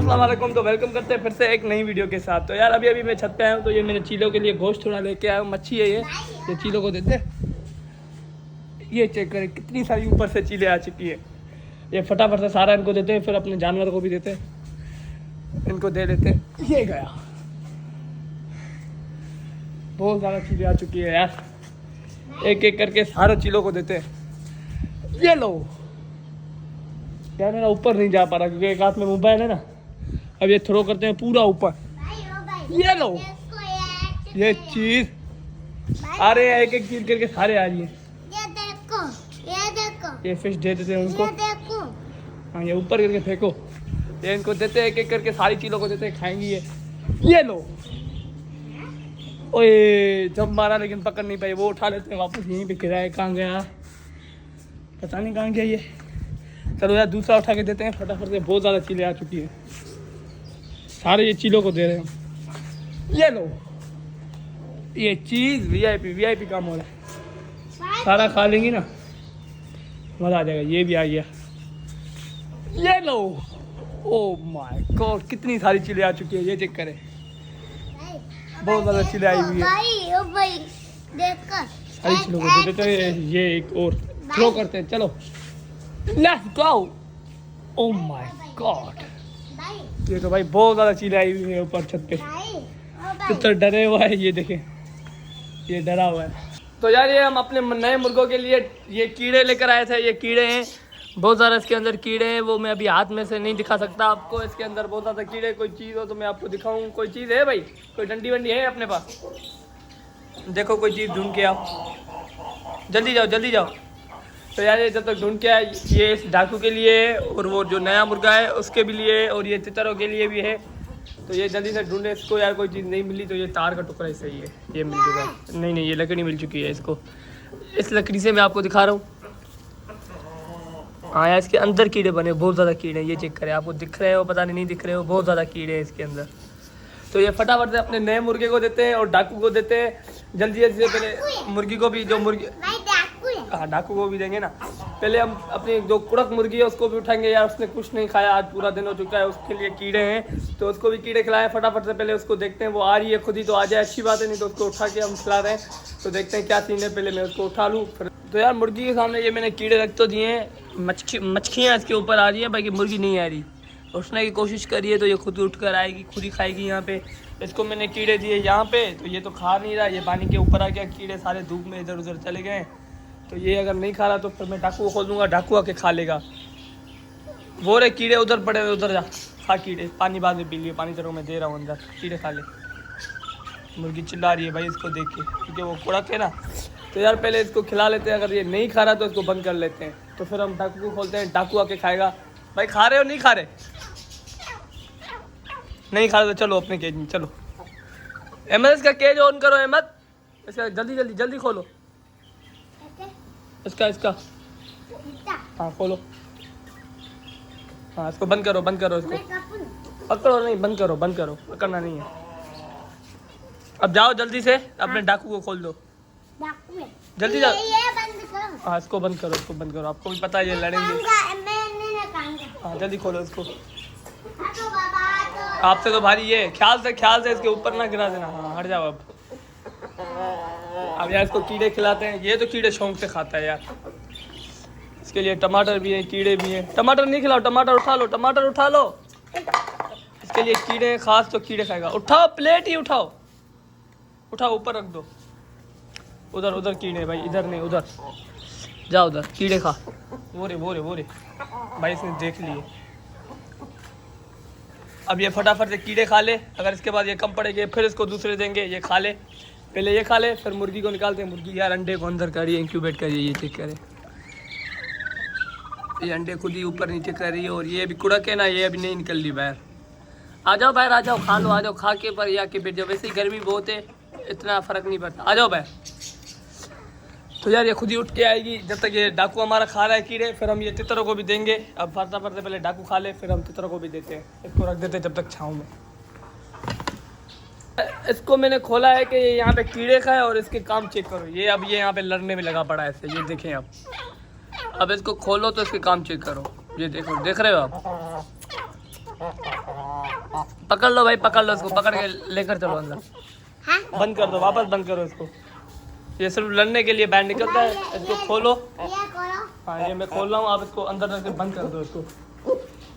अस्सलाम वालेकुम। तो वेलकम करते हैं फिर से एक नई वीडियो के साथ। तो यार अभी मैं छत पे आया हूँ, तो ये मेरे चीलों के लिए गोश्त थोड़ा लेके आया हूँ। मच्छी है ये चीलों को देते। ये चेक करें कितनी सारी ऊपर से चीलें आ चुकी है। ये फटाफट से सारा इनको देते हैं, फिर अपने जानवर को भी देते हैं, इनको दे देते हैं। ये गया, बहुत ज़्यादा चीलें आ चुकी है यार। एक एक करके सारे चीलों को देते हैं। ये लो यार, मेरा ऊपर नहीं जा पा रहा क्योंकि एक हाथ में मोबाइल है ना। अब ये थ्रो करते हैं पूरा ऊपर। ये लो ये चीज, अरे एक एक चीज करके सारे आ रही है। ये फिश दे देते हैं उनको। हाँ ये ऊपर करके फेंको, ये इनको देते हैं, एक एक करके सारी चीज़ों को देते हैं, खाएंगी ये लो। ओए जब मारा लेकिन पकड़ नहीं पाई, वो उठा लेते हैं वापस यहीं पे गिराया। कहाँ गया पता नहीं, कहाँ गया ये। चलो यार दूसरा उठा के देते हैं फटाफट से। बहुत ज़्यादा चीलें आ चुकी है, सारे ये चीलों को दे रहे हैं। ये लो ये चीज़ वीआईपी काम हो रहा है। सारा खा लेंगी ना, मज़ा आ जाएगा। ये भी आ गया, ये लो। ओह माय गॉड कितनी सारी चीलें आ चुकी है। ये चेक करें, बहुत ज़्यादा चीलें आई हुई है। सारी चीलों को दे देते हैं। ये एक और थ्रो करते हैं। चलो let's go. Oh my God, ये तो भाई बहुत ज़्यादा चीलें आई हुई है ऊपर छत पे। तो डरे हुआ है, ये देखें ये डरा हुआ है। तो यार ये हम अपने नए मुर्गों के लिए ये कीड़े लेकर आए थे। ये कीड़े हैं बहुत ज़्यादा, इसके अंदर कीड़े हैं। वो मैं अभी हाथ में से नहीं दिखा सकता आपको। इसके अंदर बहुत ज़्यादा कीड़े। कोई चीज़ हो तो मैं आपको दिखाऊं। कोई चीज़ है भाई, कोई डंडी वंडी है अपने पास? देखो कोई चीज़ ढूंढ के आओ, जल्दी जाओ जल्दी जाओ। तो यार ये जब तक ढूंढ के आए, ये इस डाकू के लिए और वो जो नया मुर्गा है उसके भी लिए, और ये तितरों के लिए भी है। तो ये जल्दी से ढूंढे इसको। यार कोई चीज़ नहीं मिली तो ये तार का टुकड़ा ही सही है, ये मिल चुका है। नहीं ये लकड़ी मिल चुकी है इसको। इस लकड़ी से मैं आपको दिखा रहा हूँ। हाँ यार इसके अंदर कीड़े बने, बहुत ज़्यादा कीड़े। ये चेक करें, आपको दिख रहे हो पता नहीं दिख रहे हो, बहुत ज़्यादा कीड़े हैं इसके अंदर। तो ये फटाफट से अपने नए मुर्गे को देते हैं और डाकू को देते हैं। जल्दी से पहले मुर्गी को भी, जो मुर्गी, हाँ डाकू को भी देंगे ना। पहले हम अपनी जो कुड़क मुर्गी है उसको भी उठाएंगे। यार उसने कुछ नहीं खाया, आज पूरा दिन हो चुका है। उसके लिए कीड़े हैं तो उसको भी कीड़े खिलाएं फटाफट से। पहले उसको देखते हैं, वो आ रही है खुद ही तो आ जाए, अच्छी बात है। नहीं तो उसको उठा के हम खिला रहे हैं। तो देखते हैं क्या सीन है, पहले मैं उसको उठा लूँ फिर। तो यार मुर्गी के सामने ये मैंने कीड़े रख तो दिए हैं। मच्छियाँ इसके ऊपर आ रही है, बाकी मुर्गी नहीं आ रही। उठने की कोशिश करिए तो ये खुद उठ कर आएगी, खुद ही खाएगी। यहाँ पे इसको मैंने कीड़े दिए यहाँ पे, तो ये तो खा नहीं रहा। ये पानी के ऊपर आ गया, कीड़े सारे धूप में इधर उधर चले गए। तो ये अगर नहीं खा रहा तो फिर मैं डाकू को खोल दूँगा, डाकू आके खा लेगा। वो रे कीड़े उधर पड़े हुए, उधर जा खा कीड़े। पानी बाद में पी लिए, पानी चलो मैं दे रहा हूँ अंदर, कीड़े खा ले। मुर्गी चिल्ला रही है भाई इसको देख के, क्योंकि वो कुड़क है ना। तो यार पहले इसको खिला लेते हैं, अगर ये नहीं खा रहा तो इसको बंद कर लेते हैं। तो फिर हम डाकू को खोलते हैं, डाकू आके खाएगा। भाई खा रहे हो नहीं खा रहे? नहीं खा रहे तो चलो अपने केज में चलो। अहमद इसका केज ऑन करो, अहमद इसका जल्दी खोलो। इसका हाँ खोलो। हाँ इसको बंद करो इसको। पकड़ो नहीं, बंद करो, पकड़ना नहीं है। अब जाओ जल्दी से अपने डाकू को खोल दो, जल्दी जाओ। हाँ इसको बंद करो, आपको भी पता है ये लड़ेंगे। हाँ जल्दी खोलो इसको। आपसे तो भारी है, ख्याल से इसके ऊपर ना गिरा देना। हाँ हट जाओ अब यार इसको कीड़े खिलाते हैं। ये तो कीड़े शौक से खाता है यार। इसके लिए टमाटर भी है, कीड़े भी हैं। टमाटर नहीं खिलाओ, टमाटर उठा लो। इसके लिए कीड़े हैं खास, तो कीड़े खाएगा। उठाओ प्लेट ही उठाओ, ऊपर रख दो। उधर कीड़े भाई, इधर नहीं उधर जाओ, उधर कीड़े खा। वो रे भाई इसने देख लिए। अब ये फटाफट से कीड़े खा ले। अगर इसके बाद ये कम पड़ेंगे फिर इसको दूसरे देंगे। ये खा ले, पहले ये खा ले, फिर मुर्गी को निकालते हैं। मुर्गी यार अंडे को अंदर करिए, इंक्यूबेट करिए। ये चेक करें, ये अंडे खुद ही ऊपर नीचे कर रही है। और ये अभी कुड़क है ना, ये अभी नहीं निकल रही बाहर। आ जाओ बाहर, आ जाओ, खा लो, आ जाओ, खा के पर या के बैठ जाओ। वैसे ही गर्मी बहुत है, इतना फ़र्क नहीं पड़ता। आ जाओ बाहर। तो यार ये खुद ही उठ के आएगी। जब तक ये डाकू हमारा खा रहा है कीड़े, फिर हम ये तितरों को भी देंगे। अब फटाफट से पहले डाकू खा ले, फिर हम तितरों को भी देते हैं। इसको रख देते हैं जब तक छाँव में। इसको मैंने खोला है कि ये यहाँ पे कीड़े खाए, और इसके काम चेक करो। ये अब ये यहाँ पे लड़ने में लगा पड़ा है इससे, ये देखें आप। अब इसको खोलो तो इसके काम चेक करो। ये देखो, देख रहे हो आप? पकड़ लो भाई, पकड़ लो इसको, पकड़ के लेकर चलो अंदर। हाँ? बंद कर दो, वापस बंद करो इसको। ये सिर्फ लड़ने के लिए बैंड निकलता है, इसको खोलो। ये करो। हाँ ये मैं खोल रहा हूँ, आप इसको अंदर रख के बंद कर दो इसको।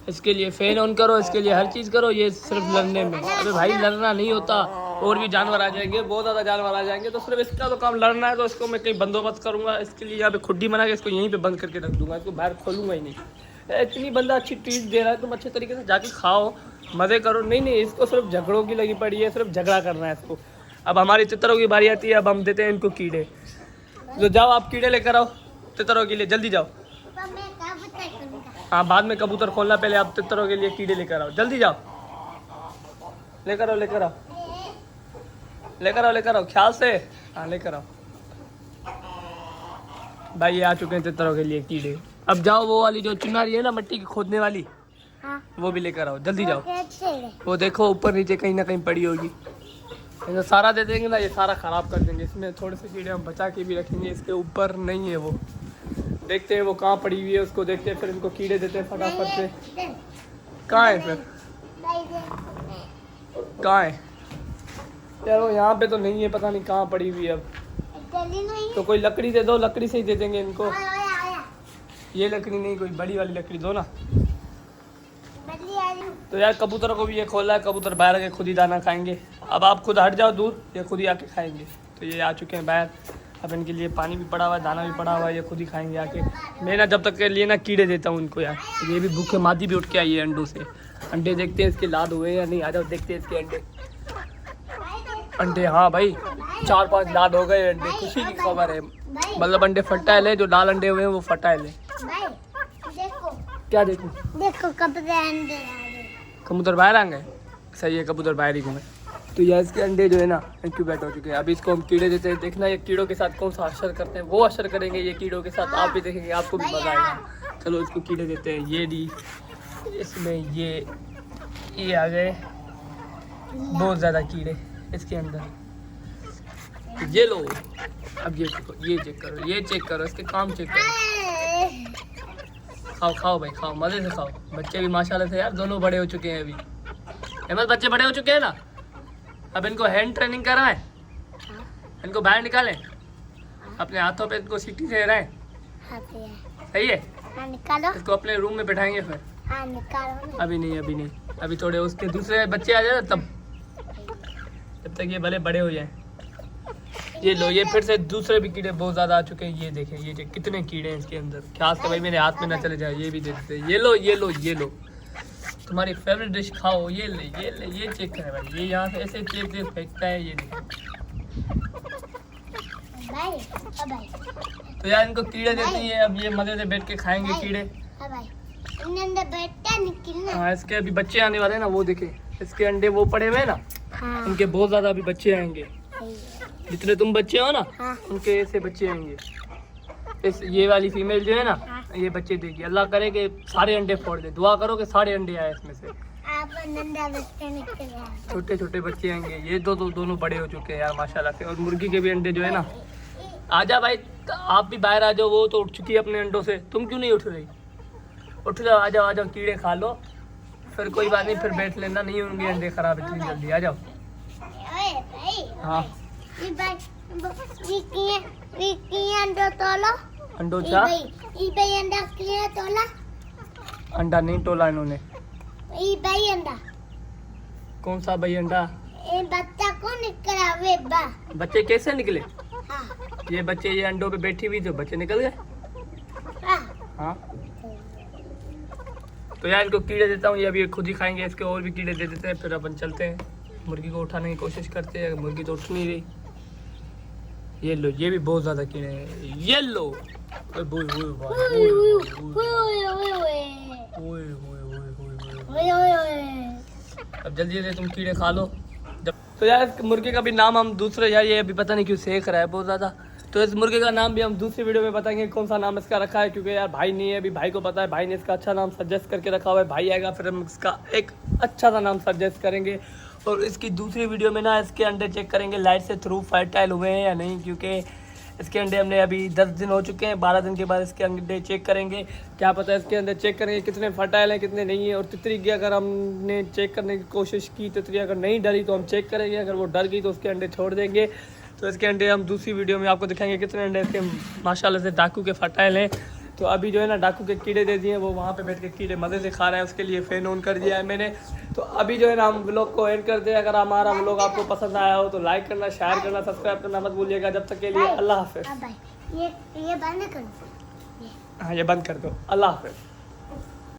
इसके लिए फैन ऑन करो, इसके लिए हर चीज़ करो, ये सिर्फ लड़ने में। अरे भाई लड़ना नहीं होता, और भी जानवर आ जाएंगे, बहुत ज़्यादा जानवर आ जाएंगे, तो सिर्फ इसका तो काम लड़ना है। तो इसको मैं कहीं बंदोबस्त करूँगा, इसके लिए यहाँ पे खुड्डी बना के इसको यहीं पे बंद करके रख दूंगा, इसको बाहर खोलूँगा ही नहीं। इतनी बंदा अच्छी ट्रीट दे रहा है, तुम अच्छे तरीके से जाके खाओ, मज़े करो। नहीं नहीं, इसको सिर्फ झगड़ों की लगी पड़ी है, सिर्फ झगड़ा करना है इसको। अब हमारी तितरों की बारी आती है, अब हम देते हैं इनको कीड़े। तो जाओ आप कीड़े लेकर आओ तितरों के लिए, जल्दी जाओ। हाँ बाद में कबूतर खोलना, पहले आप तितरों के लिए कीड़े लेकर आओ, जल्दी जाओ। लेकर आओ, लेकर आओ, लेकर आओ, लेकर आओ, ख्याल से। हाँ लेकर आओ भाई, ये आ चुके हैं तितरों के लिए कीड़े। अब जाओ वो वाली जो चुनारी है ना मट्टी की खोदने वाली, हाँ? वो भी लेकर आओ, जल्दी जाओ। कैसे है? वो देखो ऊपर नीचे कहीं ना कहीं पड़ी होगी, तो सारा दे देंगे ना, ये सारा ख़राब कर देंगे। इसमें थोड़े से कीड़े हम बचा के भी रखेंगे, इसके ऊपर नहीं है वो। देखते हैं वो कहाँ पड़ी हुई है, उसको देखते हैं, फिर इनको कीड़े देते हैं फटाफट से। कहाँ है फिर, कहाँ है यार? वो यहाँ पे तो नहीं है, पता नहीं कहाँ पड़ी हुई है। अब तो कोई लकड़ी दे दो, लकड़ी से ही दे देंगे इनको। ये लकड़ी नहीं, कोई बड़ी वाली लकड़ी दो ना। तो यार कबूतरों को भी ये खोला है, कबूतर बाहर आके खुद ही दाना खाएंगे। अब आप खुद हट जाओ दूर, ये खुद ही आके खाएंगे। तो ये आ चुके हैं बाहर, अब इनके लिए पानी भी पड़ा हुआ है, दाना भी पड़ा हुआ है, ये खुद ही खाएंगे आके। मैं ना जब तक के लिए ना कीड़े देता हूँ इनको यार। ये भी भूखे मादी भी उठ के आई है अंडों से। अंडे देखते हैं इसके लाद हुए या नहीं, आ जाओ देखते हैं इसके अंडे। अंडे हाँ भाई 4-5 लाद हो गए अंडे, खुशी की खबर है। मतलब अंडे फर्टाइल है, जो लाल अंडे हुए हैं वो फर्टाइल है। देखो, क्या देखो? देखो कबूतर अंडे आ गए। कबूतर बाहर आ गए, सही है, कबूतर बाहर ही घूमे। तो ये इसके अंडे जो है ना इंक्यूबेट हो चुके हैं। अभी इसको हम कीड़े देते हैं, देखना ये कीड़ों के साथ कौन सा असर करते हैं, वो असर करेंगे ये कीड़ों के साथ, आप भी देखेंगे, आपको भी मजा आएगा। चलो इसको कीड़े देते हैं। ये डी, इसमें ये आ गए बहुत ज़्यादा कीड़े इसके अंदर। ये लो, अब ये चेक करो, ये चेक करो, इसके काम चेक करो। खाओ खाओ भाई खाओ, मज़े से खाओ। बच्चे भी माशाल्लाह से यार दोनों बड़े हो चुके हैं अभी। अहमद बच्चे बड़े हो चुके हैं ना, अब इनको हैंड ट्रेनिंग करा है, इनको बाहर निकालें, अपने हाथों पे इनको सीटी से रहे। सही है, निकालो। इसको अपने रूम में बैठाएंगे फिर। हाँ निकालो। अभी नहीं, अभी नहीं, अभी थोड़े उसके दूसरे बच्चे आ जाए तब, जब तक ये भले बड़े हो जाए। ये लो, ये फिर से दूसरे भी कीड़े बहुत ज़्यादा आ चुके हैं। ये देखें, ये कितने कीड़े हैं इसके अंदर, ख्याल से भाई मेरे हाथ में ना चले जाए। ये भी दे देते हैं, ये लो ये लो ये लो, तुम्हारी फेवरेट डिश खाओ। ये ले ये ले, ये चेक करें भाई, ये यहाँ से ऐसे चेक फेंकता है। ये देखो, तो यार इनको कीड़े देती है, अब ये मजे से बैठ के खाएंगे कीड़े। हाँ इसके अभी बच्चे आने वाले हैं ना, वो देखे इसके अंडे वो पड़े हुए हैं ना। हाँ। उनके बहुत ज़्यादा अभी बच्चे आएंगे, जितने तुम बच्चे हो ना। हाँ। उनके ऐसे बच्चे आएंगे। इस ये वाली फीमेल जो है ना, ये बच्चे देगी, अल्लाह करे कि सारे अंडे फोड़ दे, दुआ करो कि सारे अंडे आए इसमें से। छोटे छोटे बच्चे आएंगे। ये दोनों बड़े हो चुके हैं यार माशाल्लाह से। और मुर्गी के भी अंडे जो है ना, आजा भाई आप भी बाहर आ जाओ, वो तो उठ चुकी है अपने अंडों से, तुम क्यों नहीं उठ रही? उठ जाओ, आ जाओ आ जाओ, कीड़े खा लो, फिर कोई बात नहीं, फिर बैठ लेना, नहीं होंगे अंडे खराब इतनी जल्दी। आ जाओ। हाँ अंडो चा अंडा नहीं तोला इन्होंने। कौन सा भाई अंडा? बच्चा को निकला वे बा। बच्चे कैसे निकले? हाँ। ये बच्चे ये अंडों पे बैठी हुई, तो बच्चे निकल गए। हाँ तो यार इनको कीड़े देता हूँ, ये अभी खुद ही खाएंगे, इसके और भी कीड़े दे देते हैं, फिर अपन चलते हैं। मुर्गी को उठाने की कोशिश करते हैं, मुर्गी तो उठ नहीं रही। ये लो, ये भी बहुत ज़्यादा कीड़े हैं। ये लो, अब जल्दी से तुम कीड़े खा लो। जब तो यार मुर्गे का भी नाम हम दूसरे, यार ये अभी पता नहीं क्यों सेक रहा है बहुत ज़्यादा, तो इस मुर्गे का नाम भी हम दूसरी वीडियो में बताएंगे कौन सा नाम इसका रखा है, क्योंकि यार भाई नहीं है अभी, भाई को पता है, भाई ने इसका अच्छा नाम सजेस्ट करके रखा हुआ है। भाई आएगा फिर हम इसका एक अच्छा सा नाम सजेस्ट करेंगे। और इसकी दूसरी वीडियो में ना इसके अंडे चेक करेंगे लाइट से थ्रू फर्टाइल हुए हैं या नहीं, क्योंकि इसके अंडे हमने अभी 10 दिन हो चुके हैं, 12 दिन के बाद इसके अंडे चेक करेंगे। क्या पता है इसके अंदर चेक करेंगे कितने फर्टाइल हैं कितने नहीं है। और तितली की अगर हमने चेक करने की कोशिश की, तितली अगर नहीं डरी तो हम चेक करेंगे, अगर वो डर गई तो उसके अंडे छोड़ देंगे। तो इसके अंडे हम दूसरी वीडियो में आपको दिखाएंगे कितने अंडे इसके माशाल्लाह से डाकू के फर्टाइल हैं। तो अभी जो है ना डाकू के कीड़े दे दिए, वो वहाँ पे बैठ के कीड़े मज़े से खा रहे हैं, उसके लिए फ़ैन ऑन कर दिया है मैंने। तो अभी जो है ना हम व्लॉग को एंड कर दें। अगर हमारा व्लॉग आपको पसंद आया हो तो लाइक करना, शेयर करना, सब्सक्राइब करना मत भूलिएगा। जब तक के लिए अल्लाह हाफ़िज़। अब भाई ये बंद करो। हाँ ये बंद कर दो। अल्लाह हाफ़िज़।